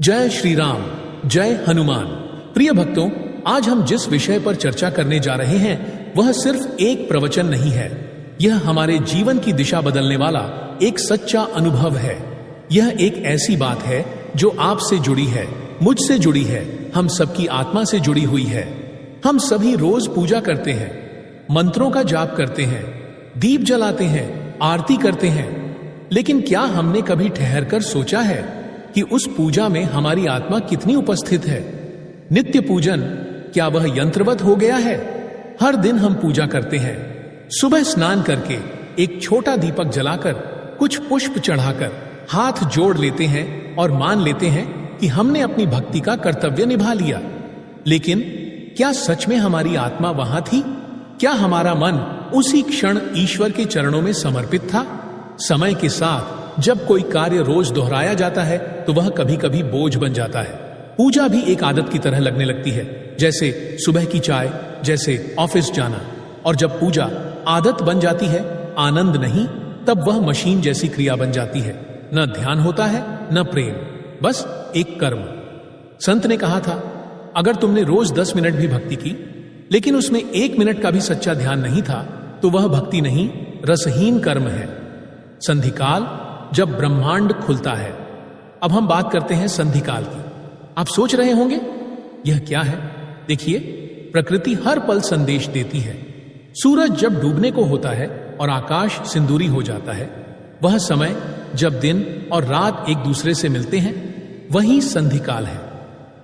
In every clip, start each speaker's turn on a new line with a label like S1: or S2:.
S1: जय श्री राम, जय हनुमान। प्रिय भक्तों, आज हम जिस विषय पर चर्चा करने जा रहे हैं वह सिर्फ एक प्रवचन नहीं है। यह हमारे जीवन की दिशा बदलने वाला एक सच्चा अनुभव है। यह एक ऐसी बात है जो आपसे जुड़ी है, मुझसे जुड़ी है, हम सबकी आत्मा से जुड़ी हुई है। हम सभी रोज पूजा करते हैं, मंत्रों का जाप करते हैं, दीप जलाते हैं, आरती करते हैं, लेकिन क्या हमने कभी ठहरकर सोचा है कि उस पूजा में हमारी आत्मा कितनी उपस्थित है? नित्य पूजन क्या वह यंत्रवत हो गया है? हर दिन हम पूजा करते हैं, सुबह स्नान करके एक छोटा दीपक जलाकर, कुछ पुष्प चढ़ाकर हाथ जोड़ लेते हैं और मान लेते हैं कि हमने अपनी भक्ति का कर्तव्य निभा लिया। लेकिन क्या सच में हमारी आत्मा वहां थी? क्या हमारा मन उसी क्षण ईश्वर के चरणों में समर्पित था? समय के साथ जब कोई कार्य रोज दोहराया जाता है तो वह कभी कभी बोझ बन जाता है। पूजा भी एक आदत की तरह लगने लगती है, जैसे सुबह की चाय, जैसे ऑफिस जाना। और जब पूजा आदत बन जाती है, आनंद नहीं, तब वह मशीन जैसी क्रिया बन जाती है। न ध्यान होता है, न प्रेम, बस एक कर्म। संत ने कहा था, अगर तुमने रोज 10 मिनट भी भक्ति की लेकिन उसमें 1 मिनट का भी सच्चा ध्यान नहीं था तो वह भक्ति नहीं, रसहीन कर्म है। संधिकाल, जब ब्रह्मांड खुलता है। अब हम बात करते हैं संधिकाल की। आप सोच रहे होंगे यह क्या है? देखिए, प्रकृति हर पल संदेश देती है। सूरज जब डूबने को होता है और आकाश सिंदूरी हो जाता है, वह समय जब दिन और रात एक दूसरे से मिलते हैं, वही संधिकाल है।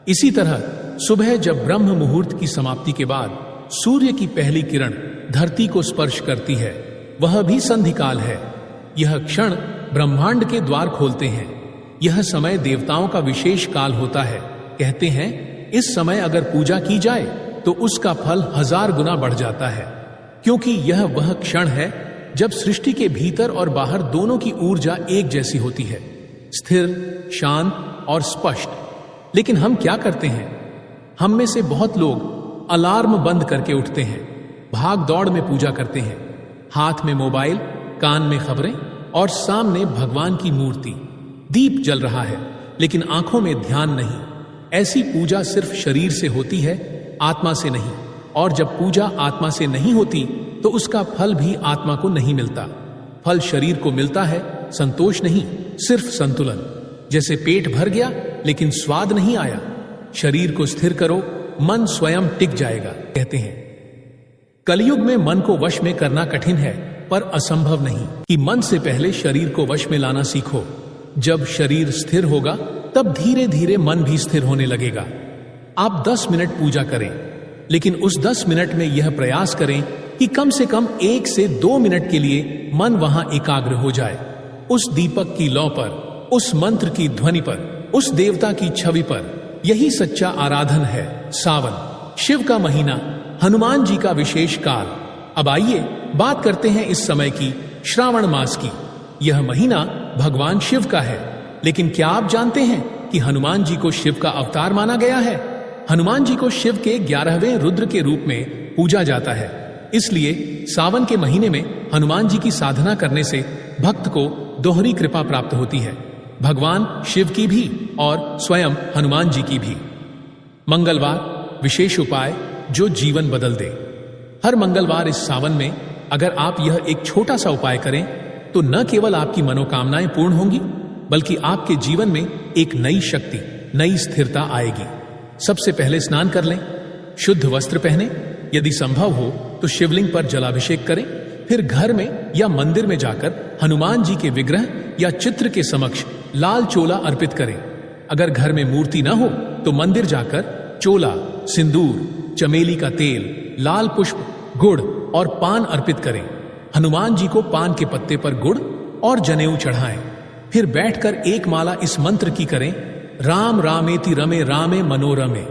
S1: इसी तरह सुबह जब ब्रह्म मुहूर्त की समाप्ति के बाद सूर्य की पहली किरण धरती को स्पर्श करती है, वह भी संधिकाल है। यह क्षण ब्रह्मांड के द्वार खोलते हैं। यह समय देवताओं का विशेष काल होता है। कहते हैं इस समय अगर पूजा की जाए तो उसका फल 1000 गुना बढ़ जाता है, क्योंकि यह वह क्षण है जब सृष्टि के भीतर और बाहर दोनों की ऊर्जा एक जैसी होती है, स्थिर, शांत और स्पष्ट। लेकिन हम क्या करते हैं? हम में से बहुत लोग अलार्म बंद करके उठते हैं, भाग दौड़ में पूजा करते हैं, हाथ में मोबाइल, कान में खबरें और सामने भगवान की मूर्ति। दीप जल रहा है लेकिन आंखों में ध्यान नहीं। ऐसी पूजा सिर्फ शरीर से होती है, आत्मा से नहीं। और जब पूजा आत्मा से नहीं होती तो उसका फल भी आत्मा को नहीं मिलता। फल शरीर को मिलता है, संतोष नहीं, सिर्फ संतुलन। जैसे पेट भर गया लेकिन स्वाद नहीं आया। शरीर को स्थिर करो, मन स्वयं टिक जाएगा। कहते हैं कलयुग में मन को वश में करना कठिन है, पर असंभव नहीं कि मन से पहले शरीर को वश में लाना सीखो। जब शरीर स्थिर होगा तब धीरे धीरे मन भी स्थिर होने लगेगा। आप 10 मिनट पूजा करें, लेकिन उस 10 मिनट में यह प्रयास करें कि कम से कम 1 से 2 मिनट के लिए मन वहां एकाग्र हो जाए, उस दीपक की लौ पर, उस मंत्र की ध्वनि पर, उस देवता की छवि पर। यही सच्चा आराधन है। सावन, शिव का महीना, हनुमान जी का विशेष काल। अब आइए बात करते हैं इस समय की, श्रावण मास की। यह महीना भगवान शिव का है, लेकिन क्या आप जानते हैं कि हनुमान जी को शिव का अवतार माना गया है? हनुमान जी को शिव के 11वें रुद्र के रूप में पूजा जाता है। इसलिए सावन के महीने में हनुमान जी की साधना करने से भक्त को दोहरी कृपा प्राप्त होती है, भगवान शिव की भी और स्वयं हनुमान जी की भी। मंगलवार, विशेष उपाय जो जीवन बदल दे। हर मंगलवार इस सावन में अगर आप यह एक छोटा सा उपाय करें तो न केवल आपकी मनोकामनाएं पूर्ण होंगी, बल्कि आपके जीवन में एक नई शक्ति, नई स्थिरता आएगी। सबसे पहले स्नान कर लें, शुद्ध वस्त्र पहने, यदि संभव हो तो शिवलिंग पर जलाभिषेक करें। फिर घर में या मंदिर में जाकर हनुमान जी के विग्रह या चित्र के समक्ष लाल चोला अर्पित करें। अगर घर में मूर्ति न हो तो मंदिर जाकर चोला, सिंदूर, चमेली का तेल, लाल पुष्प, गुड़ और पान अर्पित करें। हनुमान जी को पान के पत्ते पर गुड़ और जनेऊ चढ़ाएं। फिर बैठकर एक माला इस मंत्र की करें, राम रामेति रमे रामे मनोरमे,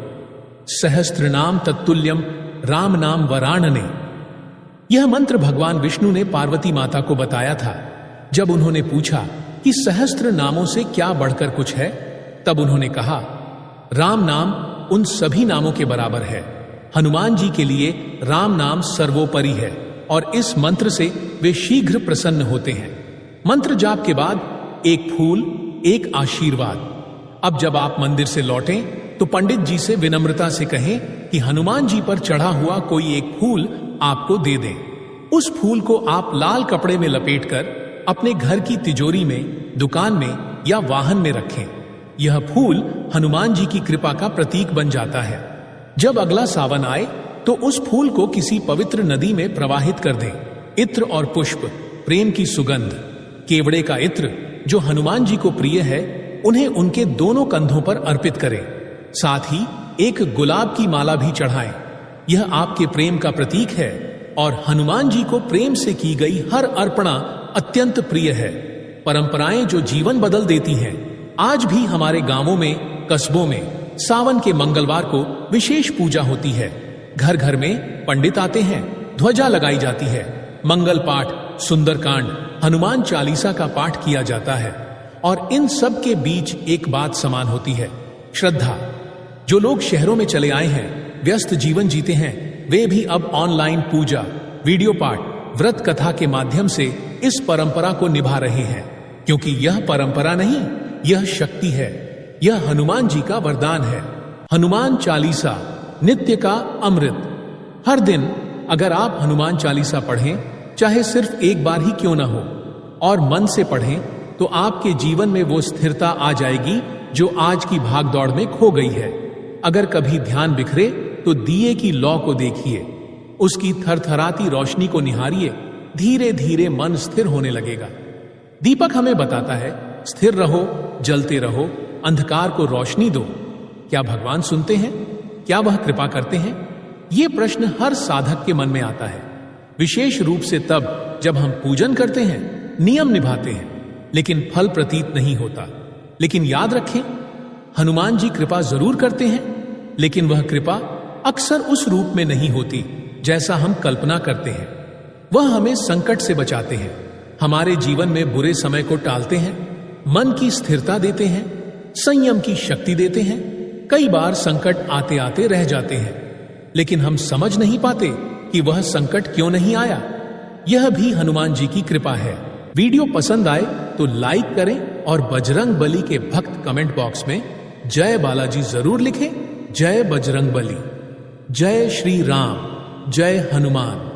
S1: सहस्त्र नाम तत्तुल्यम राम नाम वराणने। यह मंत्र भगवान विष्णु ने पार्वती माता को बताया था जब उन्होंने पूछा कि सहस्त्र नामों से क्या बढ़कर कुछ है। तब उन्होंने कहा, राम नाम उन सभी नामों के बराबर है। हनुमान जी के लिए राम नाम सर्वोपरि है और इस मंत्र से वे शीघ्र प्रसन्न होते हैं। मंत्र जाप के बाद एक फूल, एक आशीर्वाद। अब जब आप मंदिर से लौटें तो पंडित जी से विनम्रता से कहें कि हनुमान जी पर चढ़ा हुआ कोई एक फूल आपको दे दें। उस फूल को आप लाल कपड़े में लपेटकर अपने घर की तिजोरी में, दुकान में या वाहन में रखें। यह फूल हनुमान जी की कृपा का प्रतीक बन जाता है। जब अगला सावन आए तो उस फूल को किसी पवित्र नदी में प्रवाहित कर दें। इत्र और पुष्प, प्रेम की सुगंध, केवड़े का इत्र जो हनुमान जी को प्रिय है, उन्हें उनके दोनों कंधों पर अर्पित करें। साथ ही एक गुलाब की माला भी चढ़ाएं। यह आपके प्रेम का प्रतीक है और हनुमान जी को प्रेम से की गई हर अर्पणा अत्यंत प्रिय है। परंपराएं जो जीवन बदल देती हैं। आज भी हमारे गांवों में, कस्बों में सावन के मंगलवार को विशेष पूजा होती है। घर घर में पंडित आते हैं, ध्वजा लगाई जाती है, मंगल पाठ, सुंदरकांड, हनुमान चालीसा का पाठ किया जाता है। और इन सब के बीच एक बात समान होती है, श्रद्धा। जो लोग शहरों में चले आए हैं, व्यस्त जीवन जीते हैं, वे भी अब ऑनलाइन पूजा, वीडियो पाठ, व्रत कथा के माध्यम से इस परंपरा को निभा रहे हैं। क्योंकि यह परंपरा नहीं, यह शक्ति है। यह हनुमान जी का वरदान है। हनुमान चालीसा नित्य का अमृत। हर दिन अगर आप हनुमान चालीसा पढ़ें, चाहे सिर्फ एक बार ही क्यों ना हो, और मन से पढ़ें, तो आपके जीवन में वो स्थिरता आ जाएगी जो आज की भागदौड़ में खो गई है। अगर कभी ध्यान बिखरे तो दिए की लौ को देखिए, उसकी थरथराती रोशनी को निहारिए। धीरे धीरे मन स्थिर होने लगेगा। दीपक हमें बताता है, स्थिर रहो, जलते रहो, अंधकार को रोशनी दो। क्या भगवान सुनते हैं? क्या वह कृपा करते हैं? ये प्रश्न हर साधक के मन में आता है, विशेष रूप से तब जब हम पूजन करते हैं, नियम निभाते हैं, लेकिन फल प्रतीत नहीं होता। लेकिन याद रखें, हनुमान जी कृपा जरूर करते हैं, लेकिन वह कृपा अक्सर उस रूप में नहीं होती जैसा हम कल्पना करते हैं। वह हमें संकट से बचाते हैं, हमारे जीवन में बुरे समय को टालते हैं, मन की स्थिरता देते हैं, संयम की शक्ति देते हैं। कई बार संकट आते आते रह जाते हैं, लेकिन हम समझ नहीं पाते कि वह संकट क्यों नहीं आया। यह भी हनुमान जी की कृपा है। वीडियो पसंद आए तो लाइक करें और बजरंग बली के भक्त कमेंट बॉक्स में जय बालाजी जरूर लिखें। जय बजरंग बली, जय श्री राम, जय हनुमान।